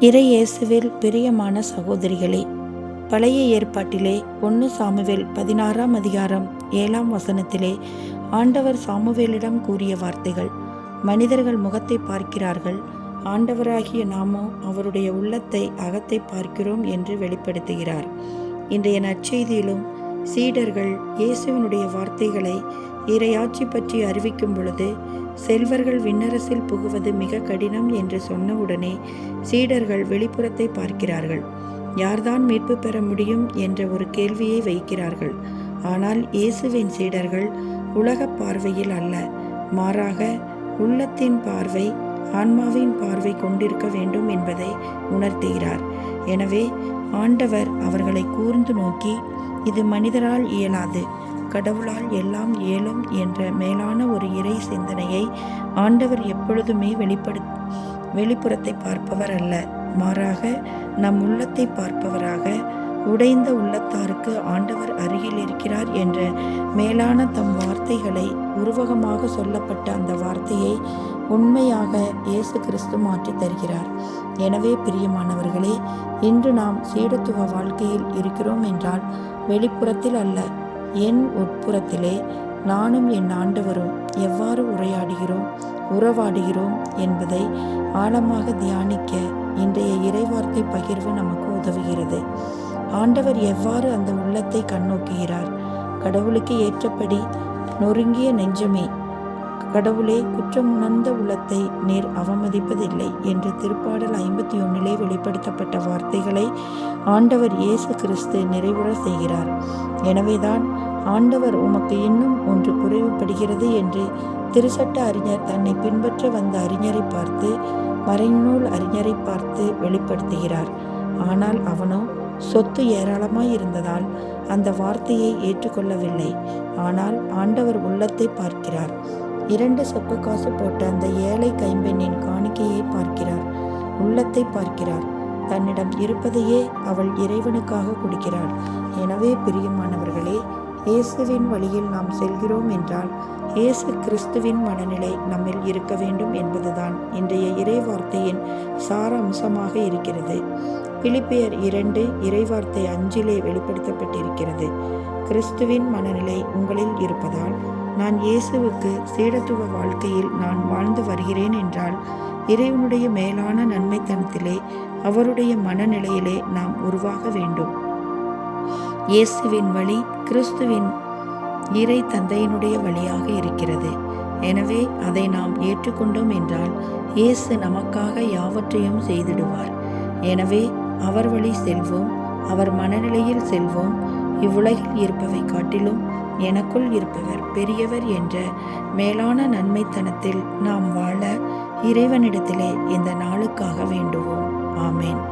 இறை இயேசுவில் பிரியமான சகோதரிகளே, பழைய ஏற்பாட்டிலே 1 சாமுவேல் 16ஆம் அதிகாரம் 7ஆம் வசனத்திலே ஆண்டவர் சாமுவேலிடம் கூறிய வார்த்தைகள்: மனிதர்கள் முகத்தை பார்க்கிறார்கள், ஆண்டவராகிய நாமோ அவருடைய உள்ளத்தை அகத்தை பார்க்கிறோம் என்று வெளிப்படுத்துகிறார். இன்றைய நற்செய்தியிலும் சீடர்கள் இயேசுவினுடைய வார்த்தைகளை இறையாட்சி பற்றி அறிவிக்கும் பொழுது, செல்வர்கள் விண்ணரசில் புகுவது மிக கடினம் என்று சொன்னவுடனே சீடர்கள் வெளிப்புறத்தை பார்க்கிறார்கள். யார்தான் மீட்பு பெற முடியும் என்ற ஒரு கேள்வியை வைக்கிறார்கள். ஆனால் இயேசுவின் சீடர்கள் உலக பார்வையில் அல்ல, மாறாக உள்ளத்தின் பார்வை, ஆன்மாவின் பார்வை கொண்டிருக்க வேண்டும் என்பதை உணர்த்துகிறார். எனவே ஆண்டவர் அவர்களை கூர்ந்து நோக்கி, இது மனிதரால் இயலாது, கடவுளால் எல்லாம் இயலும் என்ற மேலான ஒரு இறை சிந்தனையை ஆண்டவர் எப்பொழுதுமே வெளிப்புறத்தை பார்ப்பவர் அல்ல, மாறாக நம் உள்ளத்தை பார்ப்பவராக, உடைந்த உள்ளத்தாருக்கு ஆண்டவர் அருகில் இருக்கிறார் என்ற மேலான தம் வார்த்தைகளை உருவகமாக சொல்லப்பட்ட அந்த வார்த்தையை உண்மையாக இயேசு கிறிஸ்து மாற்றி தருகிறார். எனவே பிரியமானவர்களே, இன்று நாம் சீடத்துவ வாழ்க்கையில் இருக்கிறோம் என்றால் வெளிப்புறத்தில் அல்ல, என் உட்புறத்திலே நானும் என் ஆண்டவரும் எவ்வாறு உறவாடுகிறோம் என்பதை ஆழமாக தியானிக்க இன்றைய இறைவார்த்தை பகிர்வு நமக்கு உதவுகிறது. ஆண்டவர் எவ்வாறு அந்த உள்ளத்தை கண்ணோக்குகிறார்? கடவுளுக்கு ஏற்றபடி நொறுங்கிய நெஞ்சமே, கடவுளே, குற்றமுணர்ந்த உள்ளத்தை நீர் அவமதிப்பதில்லை என்று திருப்பாடல் 51 வெளிப்படுத்தப்பட்ட வார்த்தைகளை ஆண்டவர் இயேசு கிறிஸ்து நிறைவுற செய்கிறார். எனவேதான் ஆண்டவர் உமக்கு இன்னும் ஒன்று குறைவுபடுகிறது என்று திருச்சட்ட அறிஞர் தன்னை பின்பற்ற வந்த அறிஞரை பார்த்து, மறைநூல் அறிஞரை பார்த்து வெளிப்படுத்துகிறார். ஆனால் அவனோ சொத்து ஏராளமாய் இருந்ததால் அந்த வார்த்தையை ஏற்றுக்கொள்ளவில்லை. ஆனால் ஆண்டவர் உள்ளத்தை பார்க்கிறார். 2 சொப்பக்காசு போட்ட அந்த ஏழை கைம்பெண்ணின் காணிக்கையை பார்க்கிறார், உள்ளத்தை பார்க்கிறார். தன்னிடம் இருப்பதையே அவள் இறைவனுக்காக கொடுக்கிறாள். எனவே பிரியமானவர்களே, இயேசுவின் வழியில் நாம் செல்கிறோம் என்றால் இயேசு கிறிஸ்துவின் மனநிலை நம்மில் இருக்க வேண்டும் என்பதுதான் இன்றைய இறை வார்த்தையின் சார அம்சமாக இருக்கிறது. பிலிப்பியர் 2 இறைவார்த்தை 5 வெளிப்படுத்தப்பட்டிருக்கிறது. கிறிஸ்துவின் மனநிலை உங்களில் இருப்பதால், நான் இயேசுவுக்கு சீடத்துவ வாழ்க்கையில் நான் வாழ்ந்து வருகிறேன் என்றால், இறைவனுடைய மேலான நன்மைத்தனத்திலே, அவருடைய மனநிலையிலே நாம் உருவாக வேண்டும். இயேசுவின் வழி கிறிஸ்துவின் இறை தந்தையினுடைய வழியாக இருக்கிறது. எனவே அதை நாம் ஏற்றுக்கொண்டோம் என்றால் இயேசு நமக்காக யாவற்றையும் செய்திடுவார். எனவே அவர் வழி செல்வோம், அவர் மனநிலையில் செல்வோம். இவ்வுலகில் இருப்பவை காட்டிலும் எனக்குள் இருப்பவர் பெரியவர் என்ற மேலான நன்மைத்தனத்தில் நாம் வாழ இறைவனிடத்திலே இந்த நாளுக்காக வேண்டுவோம். ஆமேன்.